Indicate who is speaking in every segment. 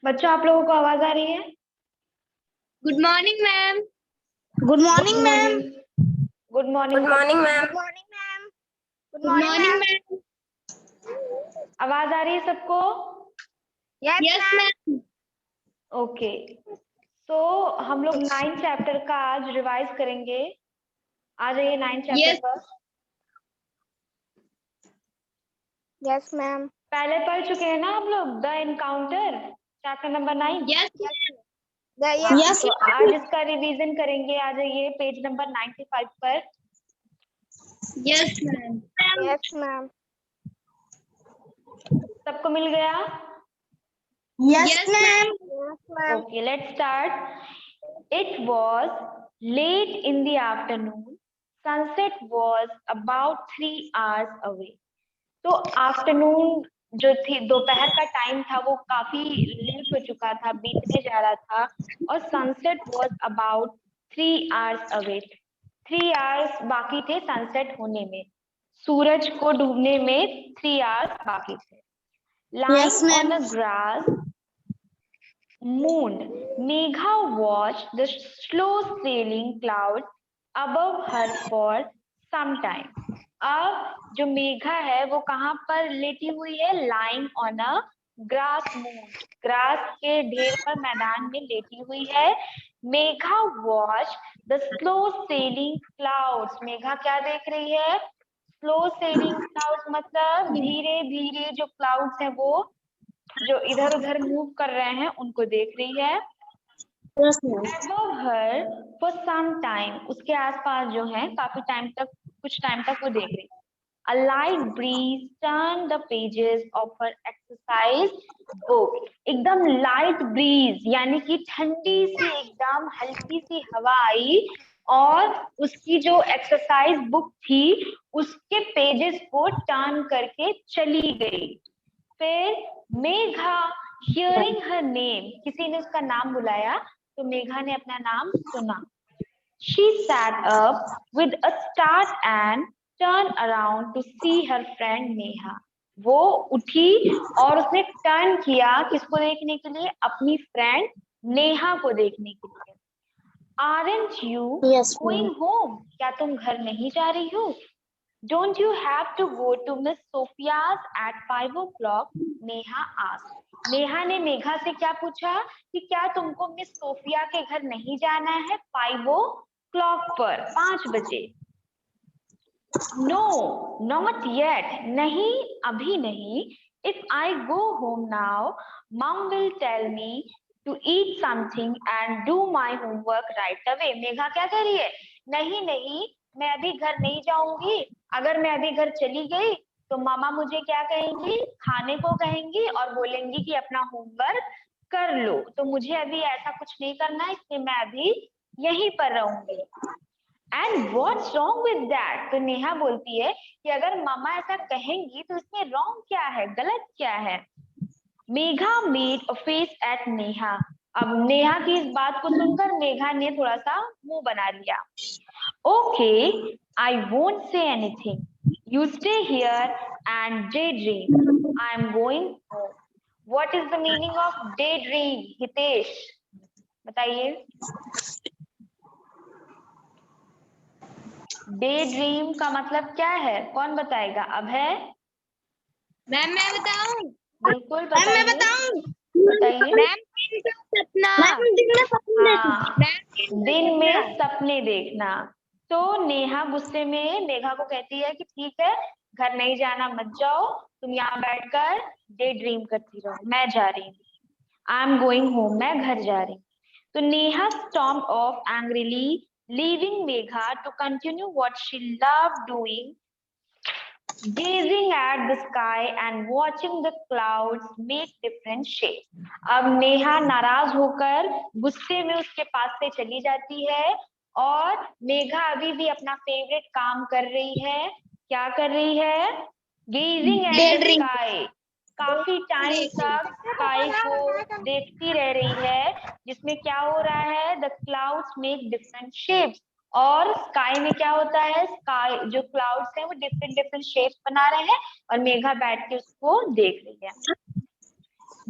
Speaker 1: बच्चों, आप लोगों को आवाज आ रही है?
Speaker 2: Good morning ma'am.
Speaker 3: Good morning ma'am.
Speaker 1: Good morning.
Speaker 3: Good morning ma'am. Good
Speaker 2: good
Speaker 3: morning
Speaker 2: morning
Speaker 3: ma'am.
Speaker 2: Ma'am.
Speaker 1: आवाज आ रही है सबको?
Speaker 2: Yes ma'am.
Speaker 1: ओके। तो हम लोग 9 चैप्टर का आज रिवाइज करेंगे। आ जाइए 9 चैप्टर
Speaker 2: यस
Speaker 1: पर।
Speaker 3: Yes ma'am.
Speaker 1: पहले पढ़ चुके हैं ना आप लोग the encounter, chapter number 9?
Speaker 2: Yes
Speaker 3: yes
Speaker 1: तो आज इसका रिवीजन करेंगे। आ जाइए पेज नंबर 95 पर।
Speaker 2: Yes ma'am.
Speaker 3: Yes ma'am.
Speaker 1: सबको मिल गया?
Speaker 3: Yes
Speaker 2: yes
Speaker 3: ma'am.
Speaker 2: Ma'am.
Speaker 3: Yes ma'am.
Speaker 1: Okay, let's start. It was late in the afternoon. Sunset was about 3 hours away. तो afternoon जो थी, दोपहर का टाइम था, वो काफी लेट हो चुका था, बीतने जा रहा था। और sunset was about 3 hours away. 3 hours बाकी थे सनसेट होने में। सूरज को डूबने में 3 आवर्स बाकी थे।
Speaker 3: Yes,
Speaker 1: Lying on
Speaker 3: ma'am.
Speaker 1: a grass moon, Megha watched the slow sailing clouds above her for some time. अब जो मेघा है वो कहाँ पर लेटी हुई है? Lying on a grass moon, grass के ढेर पर मैदान में लेटी हुई है। Megha watch the slow selling clouds. Megha क्या देख रही है? स्लो सेलिंग क्लाउड्स मतलब धीरे धीरे जो क्लाउड्स हैं वो जो इधर उधर मूव कर रहे हैं उनको देख रही है।
Speaker 3: Yes, ma'am.
Speaker 1: Above her for some time, उसके आसपास जो है काफी टाइम तक, कुछ टाइम तक वो देख रही है। A light breeze turned the pages of her exercise book. एकदम लाइट ब्रीज यानी कि ठंडी सी एकदम हल्की सी हवा आई और उसकी जो एक्सरसाइज बुक थी उसके पेजेस को टर्न करके चली गई। फिर मेघा हियरिंग हर नेम, किसी ने उसका नाम बुलाया तो मेघा ने अपना नाम सुना। She sat up with a start and turned around to see her friend Neha. वो उठी और उसने टर्न किया किसको देखने के लिए? अपनी फ्रेंड नेहा को देखने के लिए। Aren't you
Speaker 3: Yes,
Speaker 1: going
Speaker 3: ma'am.
Speaker 1: home? क्या तुम घर नहीं जा रही हो? Don't you have to go to Miss Sophia's at 5 o'clock? Neha asked. Neha ने मेघा से क्या पूछा कि क्या तुमको मिस सोफिया के घर नहीं जाना है 5 o'clock पर, 5 बजे? No, not yet. नहीं, अभी नहीं. If I go home now, Mom will tell me to eat something and do my homework right away. Megha क्या कह रही है? नहीं नहीं, मैं अभी घर नहीं जाऊंगी। अगर मैं अभी घर चली गई तो मामा मुझे क्या कहेंगी? खाने को कहेंगी और बोलेंगी कि अपना होमवर्क कर लो। तो मुझे अभी ऐसा कुछ नहीं करना है, इसलिए मैं अभी यहीं पर रहूंगी। And what's wrong with that? तो नेहा बोलती है कि अगर मामा ऐसा कहेंगी तो इसमें रॉन्ग क्या है, गलत क्या है? Megha made a face at Neha. अब नेहा की इस बात को सुनकर मेघा ने थोड़ा सा मुंह बना लिया। Okay, I won't say anything, you stay here and daydream, I am going home. What is the meaning of daydream? Hitesh बताइए। डे ड्रीम का मतलब क्या है? कौन बताएगा? अभय?
Speaker 2: मैम मैं बताऊं?
Speaker 1: बिल्कुल
Speaker 3: मैम मैं
Speaker 1: बताइए।
Speaker 3: बताऊं?
Speaker 1: बताइए।
Speaker 2: मैम सपना।
Speaker 3: मैम दिन में सपने देखना।
Speaker 1: हाँ,
Speaker 2: मैम
Speaker 1: दिन में सपने देखना। तो नेहा गुस्से में मेघा को कहती है कि ठीक है, घर नहीं जाना, मत जाओ, तुम यहाँ बैठकर डे ड्रीम करती रहो, मैं जा रही हूँ। आई एम गोइंग होम, मैं घर जा रही हूँ। तो Neha stormed off angrily, leaving Megha to continue what she loved doing, gazing at the sky and watching the clouds make different shapes. अब नेहा नाराज होकर गुस्से में उसके पास से चली जाती है और मेघा अभी भी अपना फेवरेट काम कर रही है। क्या कर रही है? Gazing at the sky. काफी टाइम तक स्काई को देखती रह रही है, जिसमें क्या हो रहा है? The clouds make different shapes. और स्काई में क्या होता है? स्काई जो क्लाउड्स हैं वो डिफरेंट डिफरेंट शेप्स बना रहे हैं और मेघा बैठ के उसको देख रही है।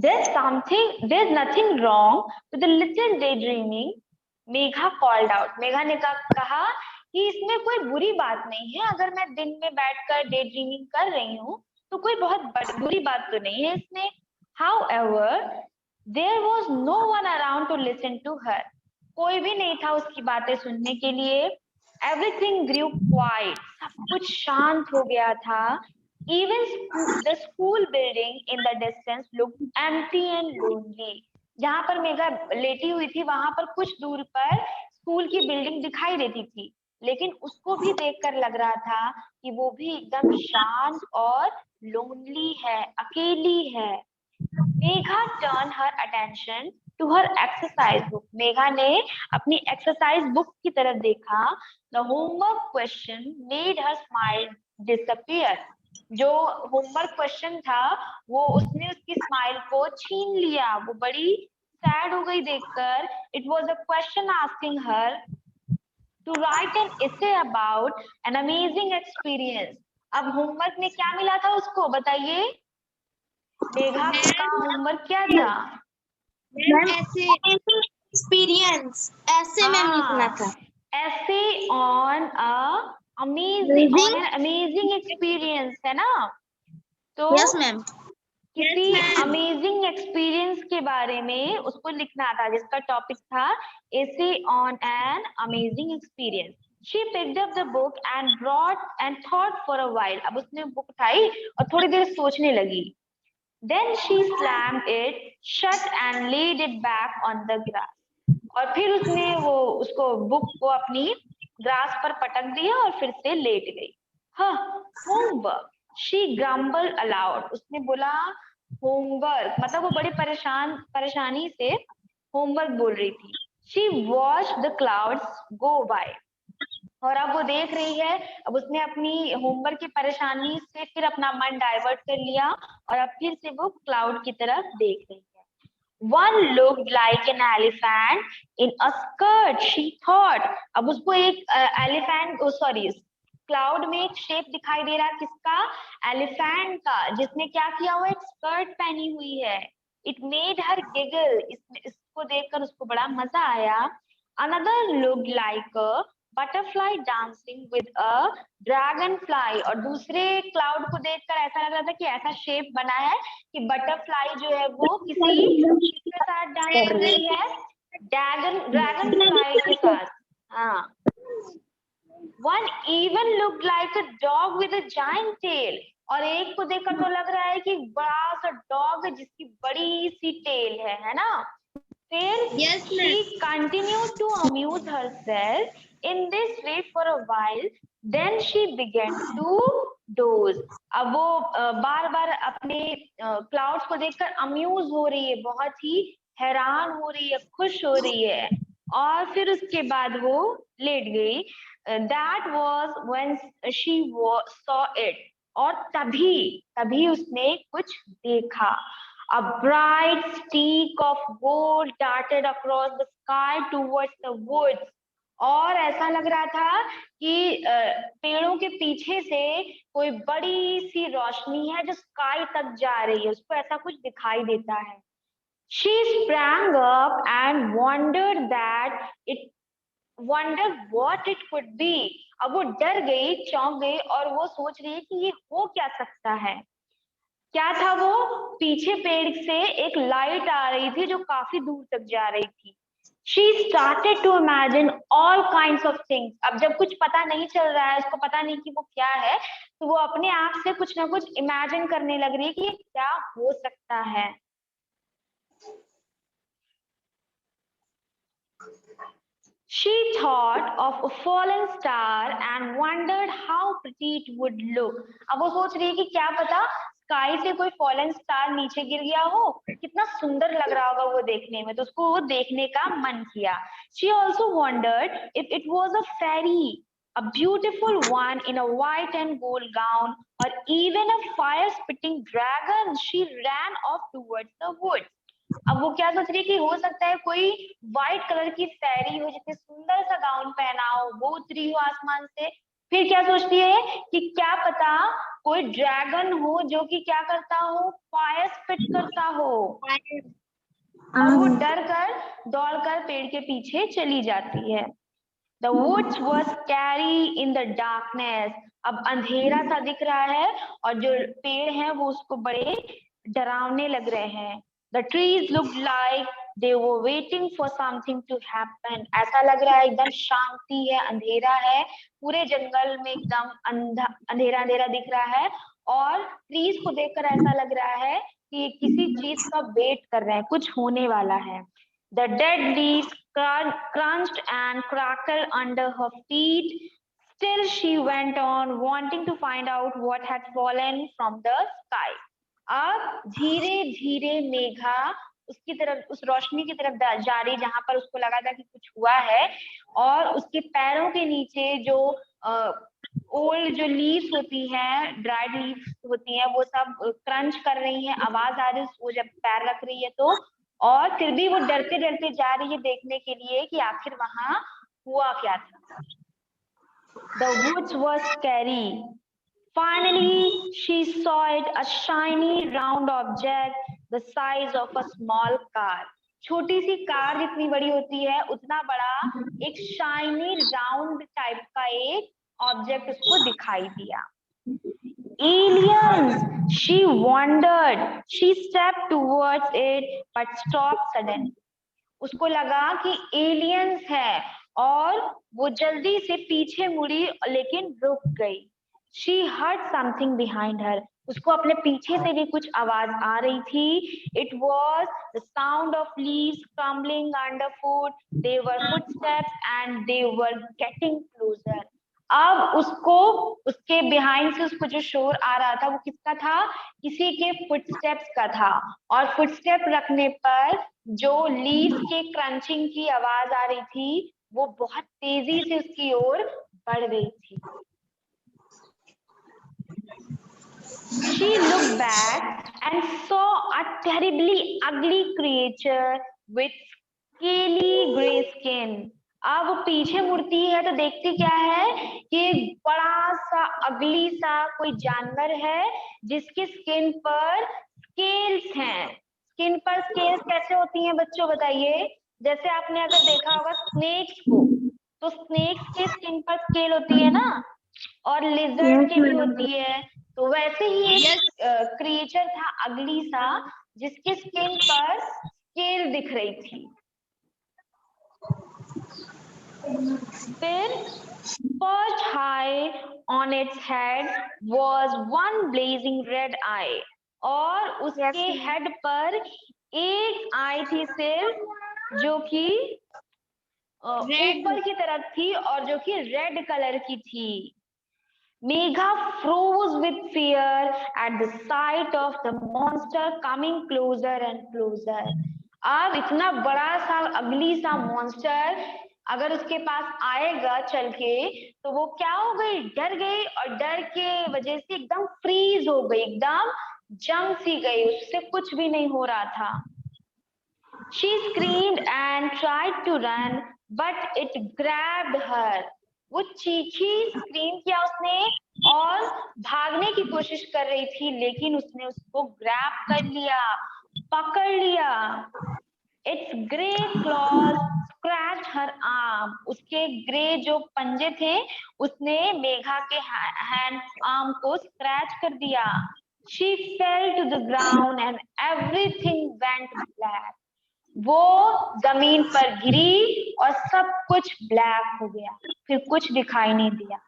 Speaker 1: there's nothing wrong with the little daydreaming, Megha called out. Megha ने कहा कि इसमें कोई बुरी बात नहीं है, अगर मैं दिन में बैठकर डे ड्रीमिंग कर रही हूँ तो कोई बहुत बुरी बात तो नहीं है इसमें. However, there was no one around to listen to her. कोई भी नहीं था उसकी बातें सुनने के लिए. Everything grew quiet. सब कुछ शांत हो गया था. Even the school building in the distance looked empty and lonely. जहाँ पर मेघा लेटी हुई थी वहां पर कुछ दूर पर स्कूल की बिल्डिंग दिखाई देती थी, लेकिन उसको भी देखकर लग रहा था कि वो भी एकदम शांत और लोनली है, अकेली है. Megha turn her attention to her exercise book. Megha ने अपनी एक्सरसाइज बुक की तरफ देखा. The homework question made her smile disappear. जो होमवर्क क्वेश्चन था वो उसने उसकी स्माइल को छीन लिया. वो बड़ी सैड हो गई देखकर. It was a question asking her to write an essay about an amazing experience. अब होमवर्क में क्या मिला था उसको बताइए. मेघा का होमवर्क क्या था.
Speaker 2: ऐसे
Speaker 3: एक्सपीरियंस ऐसे मैम लिखना था.
Speaker 1: ऐसे ऑन अमेजिंग एक्सपीरियंस है ना. तो
Speaker 3: यस मैम.
Speaker 1: किसी
Speaker 2: Yes, ma'am.
Speaker 1: अमेजिंग एक्सपीरियंस के बारे में उसको लिखना था, जिसका टॉपिक था essay on an amazing experience. She picked up the book and thought for a while. अब उसने बुक उठाई और थोड़ी देर सोचने लगी. Then she slammed it shut and laid it back on the grass. और फिर उसने उसको बुक को अपनी ग्रास पर पटक दिया और फिर से लेट गई. होमवर्क. She grumbled aloud. उसने बोला होमवर्क, मतलब वो बड़ी परेशानी से होमवर्क बोल रही थी. She watched the clouds go by. और अब वो देख रही है. अब उसने अपनी होमवर्क की परेशानी से फिर अपना मन डाइवर्ट कर लिया और अब फिर से वो क्लाउड की तरफ देख रही है. One looked like an elephant in a skirt, she thought. अब उसको एक क्लाउड में एक शेप दिखाई दे रहा है. किसका. एलिफेंट का, जिसने क्या किया हुआ, एक स्कर्ट पहनी हुई है. It made her giggle. इसको देखकर उसको बड़ा मजा आया. Another looked like a butterfly dancing with a dragonfly. और दूसरे क्लाउड को देखकर ऐसा लग रहा था कि ऐसा शेप बना है कि बटरफ्लाई जो है वो किसके साथ डांस कर रही है. ड्रैगन फ्लाई के साथ. हाँ. One even looked like a dog with a giant tail. और एक को देखकर तो लग रहा है कि बड़ा सा डॉग है जिसकी बड़ी सी टेल है ना. फिर
Speaker 2: Yes,
Speaker 1: she continued to amuse herself in this way for a while. Then she began to doze. अब वो बार बार अपने क्लाउड्स को देखकर अम्यूज हो रही है, बहुत ही हैरान हो रही है, खुश हो रही है. और फिर उसके बाद वो लेट गई. That was when she saw it. और तभी उसने कुछ देखा. A bright streak of gold darted across the sky towards the woods. और ऐसा लग रहा था कि पेड़ों के पीछे से कोई बड़ी सी रोशनी है जो स्काई तक जा रही है. उसको ऐसा कुछ दिखाई देता है. She sprang up and wondered what it could be. अब वो डर गई, चौंक गई और वो सोच रही है कि ये हो क्या सकता है. क्या था वो. पीछे पेड़ से एक लाइट आ रही थी जो काफी दूर तक जा रही थी. She started to imagine all kinds of things. अब जब कुछ पता नहीं चल रहा है, उसको पता नहीं कि वो क्या है, तो वो अपने आप से कुछ ना कुछ इमेजिन करने लग रही है कि ये क्या हो सकता है. She thought of a fallen star and wondered how pretty it would look. अब वो सोच रही है कि क्या पता स्काई से कोई फॉलन स्टार नीचे गिर गया हो, कितना सुंदर लग रहा होगा वो देखने में, तो उसको वो देखने का मन किया. She also wondered if it was a fairy, a beautiful one in a white and gold gown, or even a fire-spitting dragon. She ran off towards the woods. अब वो क्या सोच रही है कि हो सकता है कोई व्हाइट कलर की फेरी हो जिसने सुंदर सा गाउन पहना हो, वो उतरी हो आसमान से फिर क्या सोचती है कि क्या पता कोई ड्रैगन हो जो कि क्या करता हो, फायर स्पिट करता हो, और वो डर कर दौड़कर पेड़ के पीछे चली जाती है। The woods was scary in the darkness. अब अंधेरा सा दिख रहा है और जो पेड़ हैं वो उसको बड़े डरावने लग रहे हैं। The trees looked like they were waiting for something to happen. ऐसा लग रहा है एकदम शांति है, अंधेरा है, पूरे जंगल में एकदम अंधेरा अंधेरा दिख रहा है, और ट्रीज को देखकर ऐसा लग रहा है कि ये किसी चीज का वेट कर रहे हैं, कुछ होने वाला है। The dead leaves crunched and crackled under her feet. Still, she went on, wanting to find out what had fallen from the sky. अब धीरे धीरे मेघा उसकी तरफ, उस रोशनी की तरफ जा रही जहां पर उसको लगा था कि कुछ हुआ है, और उसके पैरों के नीचे जो ओल्ड जो लीव्स होती हैं, ड्राइड लीव्स होती हैं, वो सब क्रंच कर रही हैं, आवाज आ रही है वो जब पैर रख रही है तो। और फिर भी वो डरते डरते जा रही है देखने के लिए कि आखिर वहां हुआ क्या था। The woods was scary. Finally, she saw it, a shiny round object the size of a small car. छोटी सी कार जितनी बड़ी होती है उतना बड़ा एक शाइनी राउंड टाइप का एक ऑब्जेक्ट उसको दिखाई दिया। Aliens! She wondered. She stepped towards it, but stopped suddenly. उसको लगा कि एलियंस है और वो जल्दी से पीछे मुड़ी लेकिन रुक गई। She heard something behind her. उसको अपने पीछे से भी कुछ आवाज आ रही थी। It was the sound of leaves crumbling underfoot. They were footsteps and they were getting closer. अब उसको उसके बिहाइंड से उसको जो शोर आ रहा था वो किसका था, किसी के फुटस्टेप्स का था, और फुटस्टेप रखने पर जो लीव्स के क्रंचिंग की आवाज आ रही थी वो बहुत तेजी से उसकी ओर बढ़ गई थी। She looked back and saw a terribly ugly creature with scaly gray skin. अब वो पीछे मुड़ती है तो देखती क्या है कि बड़ा सा अगली सा कोई जानवर है जिसके स्किन पर स्केल्स हैं। स्किन पर स्केल्स कैसे होती हैं बच्चों बताइए? जैसे आपने अगर देखा होगा स्नेक्स को, तो स्नेक्स के स्किन पर स्केल होती है ना, और लिजर्ड के भी होती है। तो वैसे ही एक क्रिएचर था अगली सा जिसके स्किन पर स्केल दिख रही थी। फिर perched high on its head was one blazing red eye. और उसके हेड पर एक आई थी सिर्फ जो कि ऊपर की तरफ थी और जो कि रेड कलर की थी। Megha froze with fear at the sight of the monster coming closer and closer. अब इतना बड़ा सा अगली सा मॉन्स्टर अगर उसके पास आएगा चल के तो वो क्या हो गई, डर गई, और डर के वजह से एकदम फ्रीज हो गई, एकदम जम सी गई, उससे कुछ भी नहीं हो रहा था। She screamed and tried to run, but it grabbed her. वो चीखी, स्क्रीम किया उसने और भागने की कोशिश कर रही थी, लेकिन उसने उसको ग्रैब कर लिया, पकड़ लिया। Its grey claws scratched her arm. उसके ग्रे जो पंजे थे उसने मेघा के हैंड आर्म को स्क्रैच कर दिया। She fell to the ground and everything went black. वो जमीन पर गिरी और सब कुछ ब्लैक हो गया, फिर कुछ दिखाई नहीं दिया।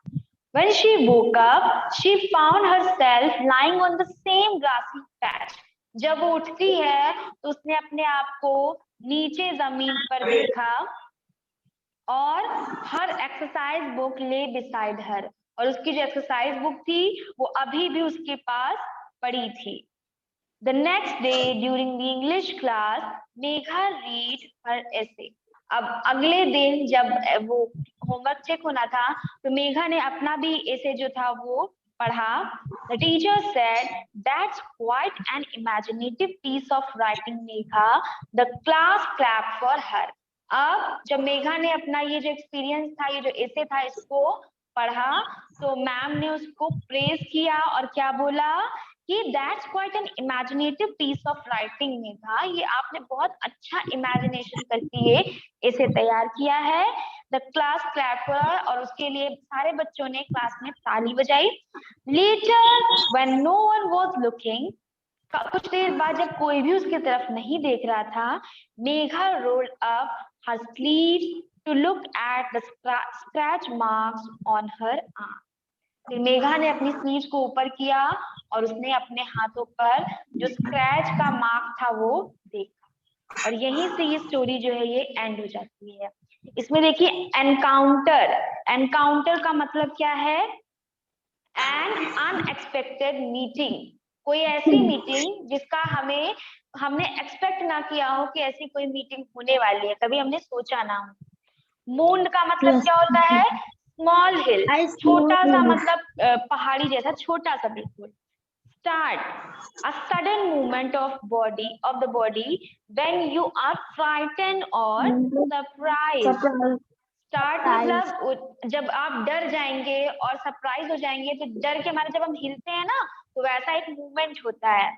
Speaker 1: When she woke up, she found herself lying on the same grassy patch. जब वो उठती है तो उसने अपने आप को नीचे जमीन पर देखा और हर एक्सरसाइज बुक ले बिसाइड हर, और उसकी जो एक्सरसाइज बुक थी वो अभी भी उसके पास पड़ी थी। The next day during the English class, Megha read her essay. अब अगले दिन जब वो होमवर्क चेक होना था तो मेघा ने अपना भी एसे जो था वो पढ़ा। The teacher said, "That's quite an imaginative piece of writing, Megha." The class clapped for her. अब जब मेघा ने अपना ये जो एक्सपीरियंस था, ये जो एसे था, इसको पढ़ा तो मैम ने उसको प्रेज किया और क्या बोला कि that's quite an imaginative piece of writing Megha, ये आपने बहुत अच्छा इमेजिनेशन करके ये इसे तैयार किया है। द क्लास क्लैपर, और उसके लिए सारे बच्चों ने क्लास में ताली बजाई। Later when no one was looking, कुछ देर बाद जब कोई भी उसकी तरफ नहीं देख रहा था, Megha rolled up her sleeves to look at the scratch marks on her arm. फिर मेघा ने अपनी स्लीव्स को ऊपर किया और उसने अपने हाथों पर जो स्क्रैच का मार्क था वो देखा, और यहीं से ये स्टोरी जो है ये एंड हो जाती है। इसमें देखिए एनकाउंटर, एनकाउंटर का मतलब क्या है? एन अनएक्सपेक्टेड मीटिंग, कोई ऐसी मीटिंग जिसका हमने एक्सपेक्ट ना किया हो कि ऐसी कोई मीटिंग होने वाली है, कभी हमने सोचा ना हो। मून का मतलब क्या होता है? स्मॉल हिल, छोटा सा, मतलब पहाड़ी जैसा छोटा सा बिल्कुल। Start, a sudden movement of the body when you are frightened और सरप्राइज। स्टार्ट मतलब जब आप डर जाएंगे और सरप्राइज हो जाएंगे, तो डर के मारे जब हम हिलते हैं ना, तो वैसा एक मूवमेंट होता है।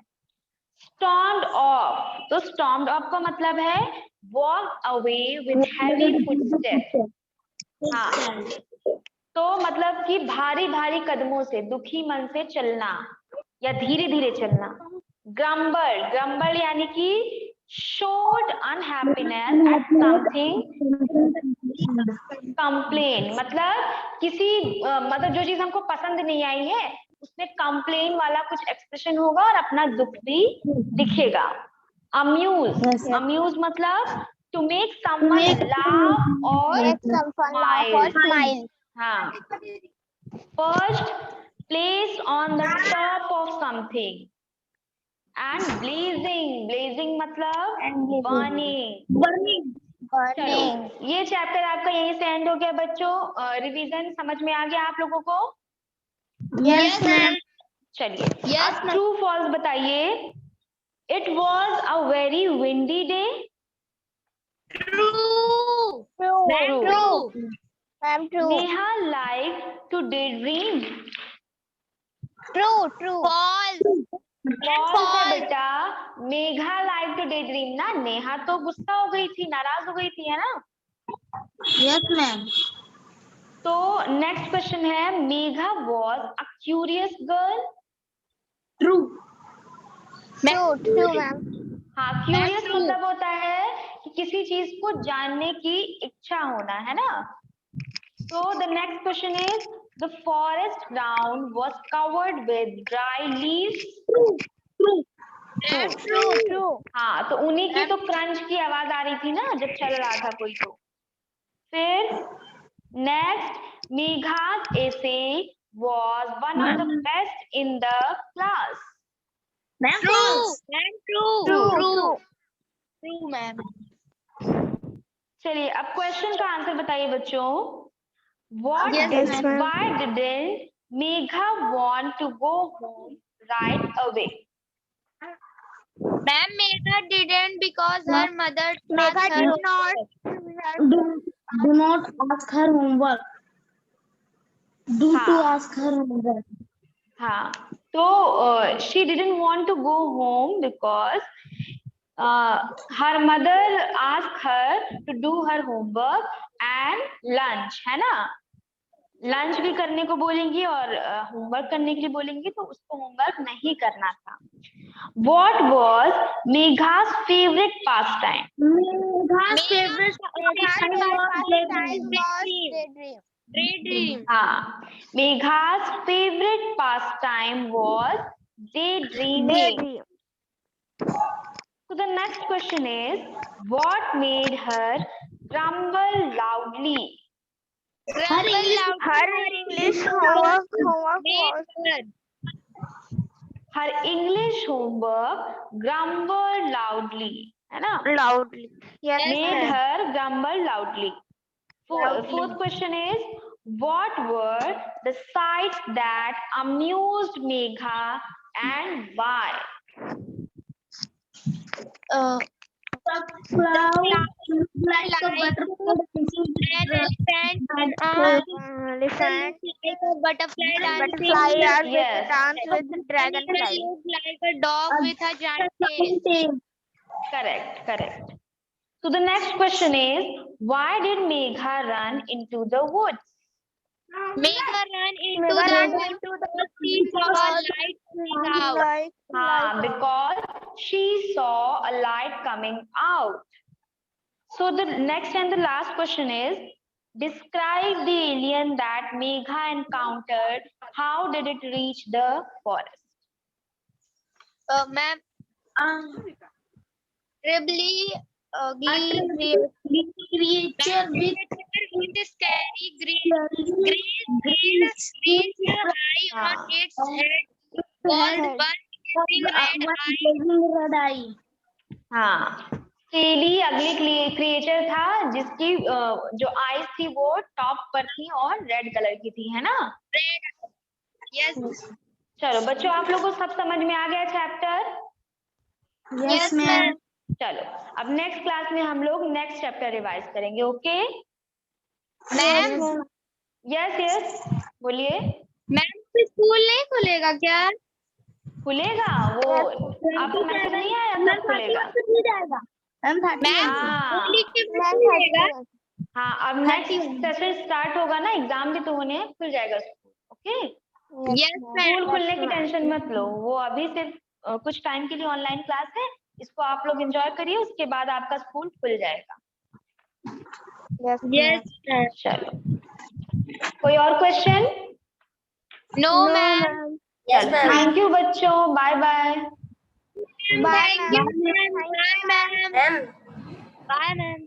Speaker 1: स्टॉर्म्ड ऑफ, तो स्टॉर्म्ड ऑफ का मतलब है walk away with heavy footstep. हाँ, तो मतलब कि भारी भारी कदमों से, दुखी मन से चलना या धीरे धीरे चलना। ग्रम्बल, ग्रम्बल यानी कि showed unhappiness at something. Complain मतलब किसी मतलब जो चीज हमको पसंद नहीं आई है उसमें कंप्लेन वाला कुछ एक्सप्रेशन होगा और अपना दुख भी दिखेगा। अम्यूज, अम्यूज मतलब टू मेक समवन लाफ और स्माइल। हाँ, first place on the top of something. And blazing, blazing मतलब बर्निंग। चलो, ये चैप्टर आपका यहीं से एंड हो गया बच्चों। रिवीजन समझ में आ गया आप लोगों को?
Speaker 2: Yes ma'am.
Speaker 1: चलिए, अब ट्रू फॉल्स बताइए। It was a very windy day.
Speaker 2: True.
Speaker 1: Neha like to daydream.
Speaker 2: False.
Speaker 1: False है बेटा, Megha like to daydream ना, नेहा तो गुस्सा हो गई थी, नाराज हो गई थी, है ना?
Speaker 2: Yes ma'am.
Speaker 1: तो नेक्स्ट क्वेश्चन है, Megha was a curious girl.
Speaker 2: True.
Speaker 1: हाँ, क्यूरियस
Speaker 2: true.
Speaker 1: मतलब होता है कि किसी चीज को जानने की इच्छा होना, है ना? तो the next question is, the forest ground was covered with dry leaves.
Speaker 2: True.
Speaker 1: हाँ, तो उन्हीं की तो क्रंच की आवाज आ रही थी ना जब चल रहा था कोई तो। फिर next, Megha's essay was one of the best in the class.
Speaker 2: True ma'am.
Speaker 1: चलिए, अब क्वेश्चन का आंसर बताइए बच्चों। What
Speaker 2: Yes,
Speaker 1: did,
Speaker 2: ma'am.
Speaker 1: why didn't Megha want to go home right away?
Speaker 2: Ma'am, Megha didn't because her mother asked her
Speaker 3: Do not ask her homework. Do to
Speaker 1: हाँ,
Speaker 3: ask her homework.
Speaker 1: हाँ, तो she didn't want to go home because her mother asked her to do her homework and lunch, है ना? Lunch भी करने को बोलेंगी और होमवर्क करने के लिए बोलेंगी, तो उसको होमवर्क नहीं करना था। What was Megha's favorite pastime?
Speaker 3: Megha's favorite pastime was
Speaker 2: daydream.
Speaker 1: हाँ, Megha's favorite pastime was daydreaming. So the next question is, what made her grumble loudly?
Speaker 3: her English homework was
Speaker 1: Her English homework grumbled loudly, है ना?
Speaker 3: loudly.
Speaker 1: Made her grumble loudly. Fourth question is, what were the sights that amused Megha and why?
Speaker 3: The cloud like a butterfly dancing
Speaker 2: An elephant.
Speaker 4: Elephant.
Speaker 2: Like a butterfly dancing.
Speaker 4: Butterfly and
Speaker 1: Yes.
Speaker 4: dance with
Speaker 2: Animal
Speaker 4: dragonfly.
Speaker 2: look like a dog with a giant tail.
Speaker 1: Correct, correct. So the next question is, why did Megha run into the woods?
Speaker 2: Megha ran into
Speaker 4: Megha
Speaker 2: the
Speaker 4: ran
Speaker 2: woods
Speaker 4: into the
Speaker 2: because she saw a light coming out.
Speaker 1: Because she saw a light coming out. So the next and the last question is, describe the alien that Megha encountered. How did it reach the forest?
Speaker 2: Ma'am, terribly ugly
Speaker 3: creature with
Speaker 2: scary green eye on its head was one blazing red eye.
Speaker 1: हाँ, scaly अगली creature था जिसकी जो eyes थी वो top पर थी और रेड कलर की थी, है ना?
Speaker 2: Yes.
Speaker 1: चलो बच्चों, आप लोगों को सब समझ में आ गया चैप्टर?
Speaker 3: yes ma'am
Speaker 1: चलो अब नेक्स्ट क्लास में हम लोग नेक्स्ट चैप्टर रिवाइज करेंगे, ओके?
Speaker 2: मैम,
Speaker 1: यस यस, बोलिए।
Speaker 2: मैम स्कूल नहीं खुलेगा क्या?
Speaker 1: खुलेगा वो, आपको मैसेज नहीं आया कब खुलेगा? हाँ
Speaker 2: होली के बाद खुलेगा?
Speaker 1: हाँ, अब नेक्स्ट सेशन स्टार्ट होगा ना, एग्जाम भी तो होने हैं, खुल जाएगा school, okay?
Speaker 2: Yes,
Speaker 1: school
Speaker 2: ma'am.
Speaker 1: खुलने की टेंशन मत लो, वो अभी सिर्फ कुछ टाइम के लिए ऑनलाइन क्लास है, इसको आप लोग एंजॉय करिए, उसके बाद आपका स्कूल खुल जाएगा।
Speaker 2: Yes, ma'am.
Speaker 1: चलो, कोई और question?
Speaker 2: No, ma'am.
Speaker 1: Thank you बच्चों, bye bye.
Speaker 2: Thank you, ma'am. Bye, ma'am. Bye, ma'am.